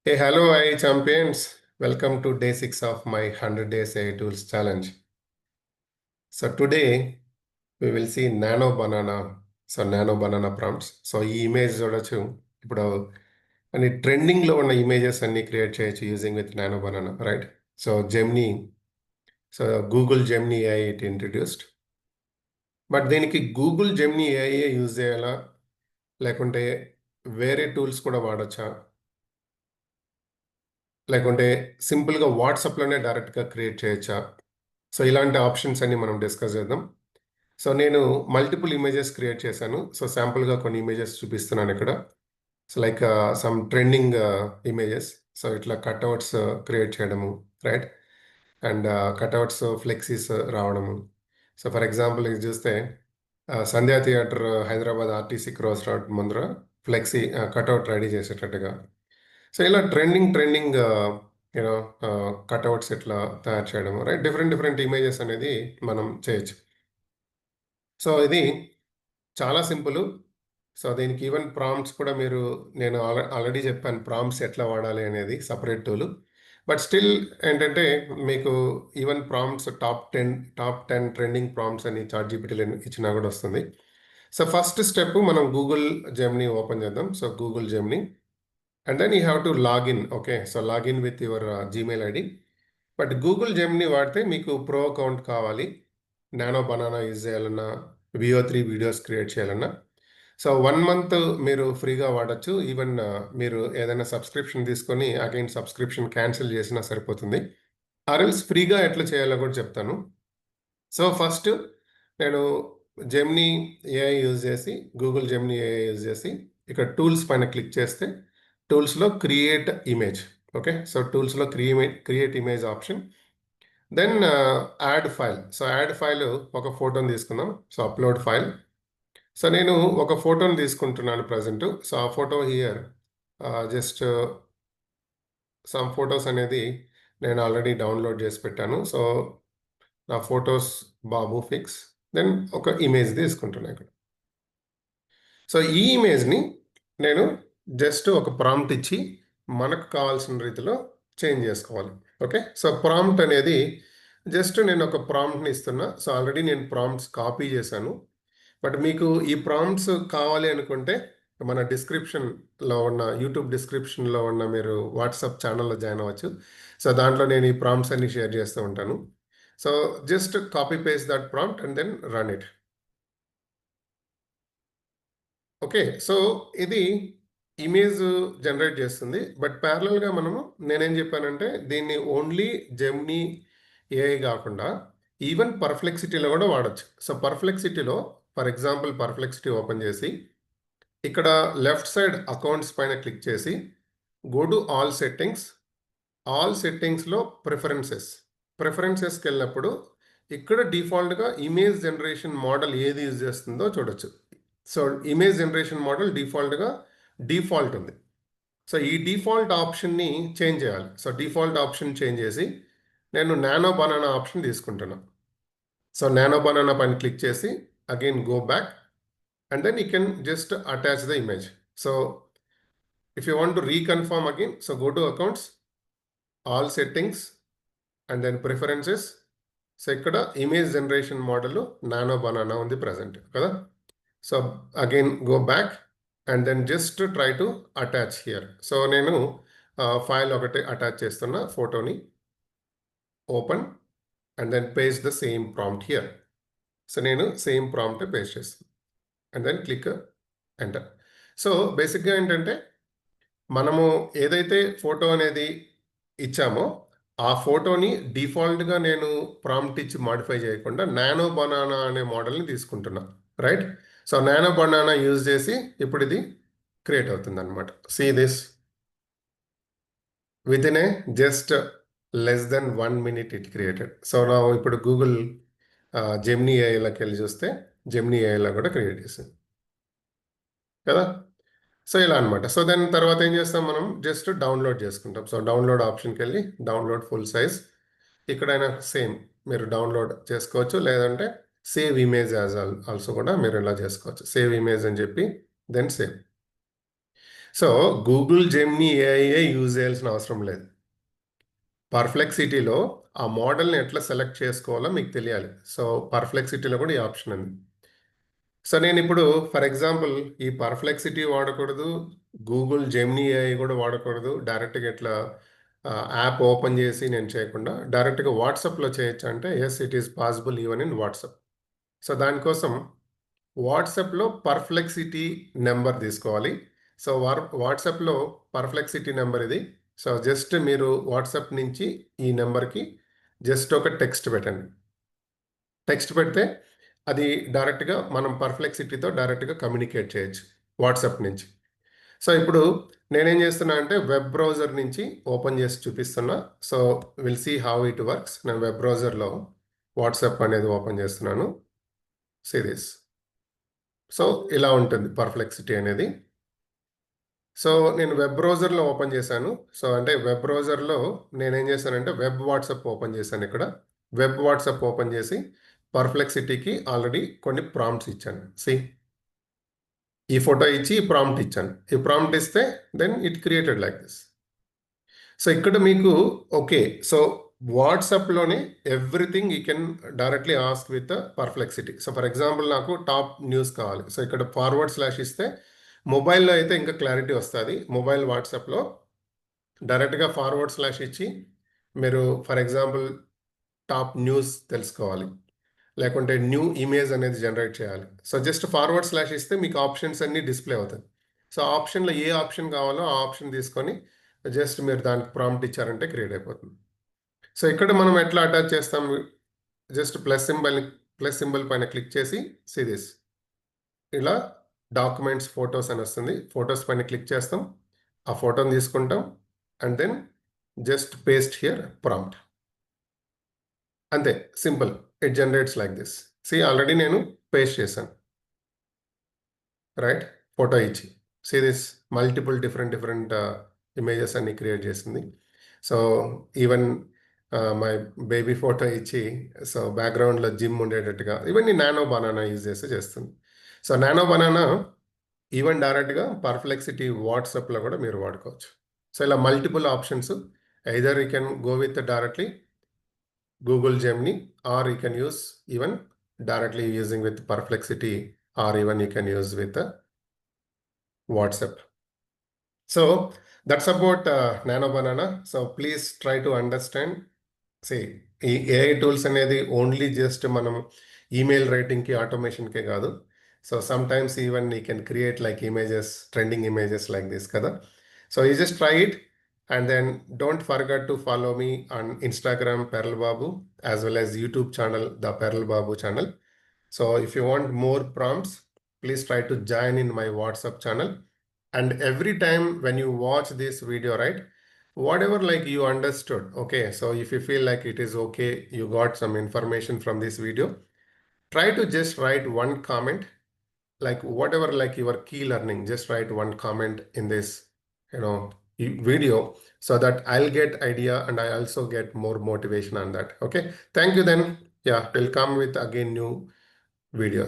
Hey, hello, AI champions. Welcome to day 6 of my 100 Days AI Tools Challenge. So, today we will see Nano Banana. So, Nano Banana prompts. So, ఈ image చూడొచ్చు ఇప్పుడు అన్ని ట్రెండింగ్లో ఉన్న images అన్ని create చేయొచ్చు using with nano banana right. So Gemini so Google Gemini AI it introduced. But దీనికి Google Gemini AI use చేయాలా లేకుంటే వేరే టూల్స్ కూడా వాడచ్చా లేకుంటే సింపుల్గా వాట్సాప్లోనే డైరెక్ట్గా క్రియేట్ చేయొచ్చా? సో ఇలాంటి ఆప్షన్స్ అన్ని మనం డిస్కస్ చేద్దాం. సో నేను మల్టిపుల్ ఇమేజెస్ క్రియేట్ చేశాను. సో శాంపుల్గా కొన్ని ఇమేజెస్ చూపిస్తున్నాను ఇక్కడ. So like some trending images. So ఇట్లా కట్అవుట్స్ క్రియేట్ చేయడము రైట్. అండ్ కట్అవుట్స్ ఫ్లెక్సీస్ రావడము. సో ఫర్ ఎగ్జాంపుల్ ఇది చూస్తే Sandhya theatre Hyderabad RTC cross road ముందర ఫ్లెక్సీ కట్అవుట్ రెడీ చేసేటట్టుగా. సో ఇలా ట్రెండింగ్ యూనో కట్అవుట్స్ ఇట్లా తయారు చేయడం రైట్. డిఫరెంట్ డిఫరెంట్ ఇమేజెస్ అనేది మనం చేయొచ్చు. సో ఇది చాలా సింపుల్. సో దీనికి ఈవెన్ ప్రాంప్ట్స్ కూడా నేను ఆల్రెడీ చెప్పాను ప్రాంప్ట్స్ ఎట్లా వాడాలి అనేది సపరేట్ టూల్. బట్ స్టిల్ ఏంటంటే మీకు even prompts top 10 trending prompts అని చాట్‌జీపీటీలో ఇచ్చినా కూడా వస్తుంది. సో ఫస్ట్ స్టెప్ మనం గూగుల్ జెమినీ ఓపెన్ చేద్దాం. So Google Gemini and then you have to login. Okay, so login with your Gmail ID. But Google Gemini వాడితే మీకు ప్రో అకౌంట్ కావాలి. నానో బనానా యూజ్ చేయాలన్నా VO3 వీడియోస్ క్రియేట్ చేయాలన్నా so 1 month మీరు ఫ్రీగా వాడచ్చు. Even మీరు ఏదైనా సబ్స్క్రిప్షన్ తీసుకొని అగైన్ సబ్స్క్రిప్షన్ క్యాన్సిల్ చేసినా సరిపోతుంది. ఆర్ఎల్స్ ఫ్రీగా ఎట్లా చేయాలో కూడా చెప్తాను. సో ఫస్ట్ నేను జెమినీ ఏఐ యూజ్ చేసి గూగుల్ జెమినీ ఏఐ యూజ్ చేసి ఇక్కడ టూల్స్ పైన క్లిక్ చేస్తే టూల్స్లో క్రియేట్ ఇమేజ్. ఓకే, సో టూల్స్లో create image option. Then add file. So add file ఒక ఫోటోని తీసుకుందాం. So upload file. సో నేను ఒక ఫోటోని తీసుకుంటున్నాను ప్రజెంట్. సో ఆ photo here just some photos అనేది నేను ఆల్రెడీ డౌన్లోడ్ చేసి పెట్టాను. సో నా ఫొటోస్ బాబు ఫిక్స్. దెన్ ఒక ఇమేజ్ తీసుకుంటున్నాను ఇక్కడ. సో ఈ ఇమేజ్ని నేను జస్ట్ ఒక ప్రాంప్ట్ ఇచ్చి మనకు కావాల్సిన రీతిలో చేంజ్ చేసుకోవాలి. ఓకే, సో ప్రాంప్ట్ అనేది జస్ట్ నేను ఒక ప్రాంప్ట్ని ఇస్తున్నా. సో ఆల్రెడీ నేను ప్రాంప్ట్స్ కాపీ చేశాను. బట్ మీకు ఈ ప్రాంప్ట్స్ కావాలి అనుకుంటే మన డిస్క్రిప్షన్లో ఉన్న యూట్యూబ్ డిస్క్రిప్షన్లో ఉన్న మీరు వాట్సాప్ ఛానల్లో జాయిన్ అవ్వచ్చు. సో దాంట్లో నేను ఈ ప్రాంప్ట్స్ అన్ని షేర్ చేస్తూ ఉంటాను. So just copy paste that prompt and then run it. Okay, so ఇది ఇమేజ్ జనరేట్ చేస్తుంది. బట్ ప్యారలల్గా నేనేం చెప్పానంటే దీన్ని ఓన్లీ జెమినీ ఏఐ కాకుండా ఈవెన్ పర్ఫ్లెక్సిటీలో కూడా వాడచ్చు. సో పర్ఫ్లెక్సిటీలో ఫర్ ఎగ్జాంపుల్ పర్ఫ్లెక్సిటీ ఓపెన్ చేసి ఇక్కడ లెఫ్ట్ సైడ్ అకౌంట్స్ పైన క్లిక్ చేసి go to all settings. All సెట్టింగ్స్లో ప్రిఫరెన్సెస్కి వెళ్ళినప్పుడు ఇక్కడ డిఫాల్ట్గా ఇమేజ్ జనరేషన్ మోడల్ ఏది యూజ్ చేస్తుందో చూడొచ్చు. So image generation model default ఉంది. సో ఈ డిఫాల్ట్ ఆప్షన్ని చేంజ్ చేయాలి. సో డిఫాల్ట్ ఆప్షన్ చేంజ్ చేసి నేను నానో బనానా ఆప్షన్ తీసుకుంటున్నాను. సో నానో బనానా పైన క్లిక్ చేసి again go back and then you can just attach the image. So if you want to reconfirm again, so go to accounts, all settings and then preferences. So ఇక్కడ image generation model nano banana ఉంది present కదా. So again go back and then just try to attach here. So నేను file ఒకటి attach చేస్తున్న ఫోటోని open and then paste the same prompt here. So నేను same prompt paste చేస్తాను and then click enter. So బేసిక్గా ఏంటంటే మనము ఏదైతే ఫోటో అనేది ఇచ్చామో ఆ ఫోటోని డిఫాల్ట్గా నేను ప్రాంప్ట్ ఇచ్చి మాడిఫై చేయకుండా నానో బనానా అనే మోడల్ని తీసుకుంటున్నా right. So nano banana use చేసి ఇప్పుడు ఇది క్రియేట్ అవుతుంది అనమాట. See this with in a just less then 1 minute it created. So నా ఇప్పుడు గూగుల్ జెమినీ ఏఐలోకి వెళ్ళి చూస్తే జెమినీ ఏఐలో కూడా క్రియేట్ చేసింది కదా. సో ఇలా అనమాట. సో దాని తర్వాత ఏం చేస్తాం, మనం జస్ట్ డౌన్లోడ్ చేసుకుంటాం. సో డౌన్లోడ్ ఆప్షన్కి వెళ్ళి డౌన్లోడ్ ఫుల్ సైజ్. ఇక్కడైనా సేమ్ మీరు డౌన్లోడ్ చేసుకోవచ్చు, లేదంటే సేవ్ ఇమేజ్ యాజ్ ఆల్సో కూడా మీరు ఇలా చేసుకోవచ్చు. సేవ్ ఇమేజ్ అని చెప్పి then save. So Google Gemini ఏఐఏ యూజ్ చేయాల్సిన అవసరం లేదు. పర్ఫ్లెక్సిటీలో ఆ మోడల్ని ఎట్లా సెలెక్ట్ చేసుకోవాలో మీకు తెలియాలి. సో పర్ఫ్లెక్సిటీలో కూడా ఈ ఆప్షన్ ఉంది. సో నేను ఇప్పుడు ఫర్ ఎగ్జాంపుల్ ఈ పర్ఫ్లెక్సిటీ వాడకూడదు, గూగుల్ జెమినీ ఏఐ కూడా వాడకూడదు. డైరెక్ట్గా ఇట్లా యాప్ ఓపెన్ చేసి నేను చేయకుండా డైరెక్ట్గా వాట్సాప్లో చేయొచ్చు అంటే yes, it is possible even in WhatsApp. So దానికోసం వాట్సాప్లో పర్ఫ్లెక్సిటీ నెంబర్ తీసుకోవాలి. సో వాట్సాప్లో పర్ఫ్లెక్సిటీ నెంబర్ ఇది. సో జస్ట్ మీరు వాట్సాప్ నుంచి ఈ నెంబర్కి జస్ట్ ఒక టెక్స్ట్ పెట్టండి. టెక్స్ట్ పెడితే అది డైరెక్ట్గా మనం పర్ఫ్లెక్సిటీతో డైరెక్ట్గా కమ్యూనికేట్ చేయొచ్చు వాట్సాప్ నుంచి. సో ఇప్పుడు నేనేం చేస్తున్నా అంటే వెబ్ బ్రౌజర్ నుంచి ఓపెన్ చేసి చూపిస్తున్నా. So will see how it works. నేను వెబ్ బ్రౌజర్లో వాట్సాప్ అనేది ఓపెన్ చేస్తున్నాను. సిరీస్. సో ఇలా ఉంటుంది పర్ఫ్లెక్సిటీ అనేది. సో నేను వెబ్ బ్రౌజర్లో ఓపెన్ చేశాను. సో అంటే వెబ్ బ్రౌజర్లో నేనేం చేశానంటే వెబ్ వాట్సాప్ ఓపెన్ చేశాను. ఇక్కడ వెబ్ వాట్సాప్ ఓపెన్ చేసి పర్ఫ్లెక్సిటీకి ఆల్రెడీ కొన్ని ప్రాంప్ట్స్ ఇచ్చాను. సి, ఈ ఫోటో ఇచ్చి ఈ ప్రాంప్ట్ ఇచ్చాను. ఈ ప్రాంప్ట్ ఇస్తే then it created like this. So ఇక్కడ మీకు ఓకే. సో వాట్సాప్లోనే everything you can directly ask with Perplexity. So for example నాకు టాప్ న్యూస్ కావాలి. సో ఇక్కడ ఫార్వర్డ్ స్లాష్ ఇస్తే మొబైల్లో అయితే ఇంకా క్లారిటీ వస్తుంది. మొబైల్ వాట్సాప్లో డైరెక్ట్గా ఫార్వర్డ్ స్లాష్ ఇచ్చి మీరు ఫర్ ఎగ్జాంపుల్ టాప్ న్యూస్ తెలుసుకోవాలి, లేకుంటే న్యూ ఇమేజ్ అనేది జనరేట్ చేయాలి. సో జస్ట్ ఫార్వర్డ్ స్లాష్ ఇస్తే మీకు ఆప్షన్స్ అన్నీ డిస్ప్లే అవుతాయి. సో ఆప్షన్లో ఏ ఆప్షన్ కావాలో ఆ ఆప్షన్ తీసుకొని జస్ట్ మీరు దానికి ప్రాంప్ట్ ఇచ్చారంటే క్రియేట్ అయిపోతుంది. సో ఇక్కడ మనం ఎట్లా అటాచ్ చేస్తాం, జస్ట్ ప్లస్ సింబల్ పైన క్లిక్ చేసి సిరీస్ ఇలా డాక్యుమెంట్స్ ఫొటోస్ అని వస్తుంది. ఫొటోస్ పైన క్లిక్ చేస్తాం, ఆ ఫోటోని తీసుకుంటాం and then just paste here prompt. అంతే, simple. It generates like this. See already నేను పేస్ట్ చేశాను, రైట్, ఫోటో ఇచ్చి. See this multiple different images అన్ని క్రియేట్ చేసింది. So even my baby photo ఇచ్చి సో బ్యాక్గ్రౌండ్లో జిమ్ ఉండేటట్టుగా ఇవన్నీ నానో బనానా యూజ్ చేసి చేస్తుంది. సో నానో బనానా ఈవెన్ డైరెక్ట్గా పర్ఫ్లెక్సిటీ వాట్సాప్లో కూడా మీరు వాడుకోవచ్చు. సో ఇలా multiple options. Either you can go with directly Google Gemini, or you can use even directly using with Perplexity, or even you can use with WhatsApp. So that's about Nano Banana. So please try to understand. See, ఈ AI tools అనేది only just మనం email రైటింగ్కి ఆటోమేషన్కే కాదు. So sometimes even you can create like images, trending images like this కదా. So you just try it. And then don't forget to follow me on Instagram, Peral Babu, as well as YouTube channel, the Peral Babu channel. So if you want more prompts, please try to join in my WhatsApp channel. And every time when you watch this video, right, whatever like you understood, okay, so if you feel like it is okay, you got some information from this video, try to just write one comment, like whatever like your key learning, just write one comment in this, video, so that I'll get idea and I also get more motivation on that. Okay, thank you then. Yeah, we'll come with again new videos.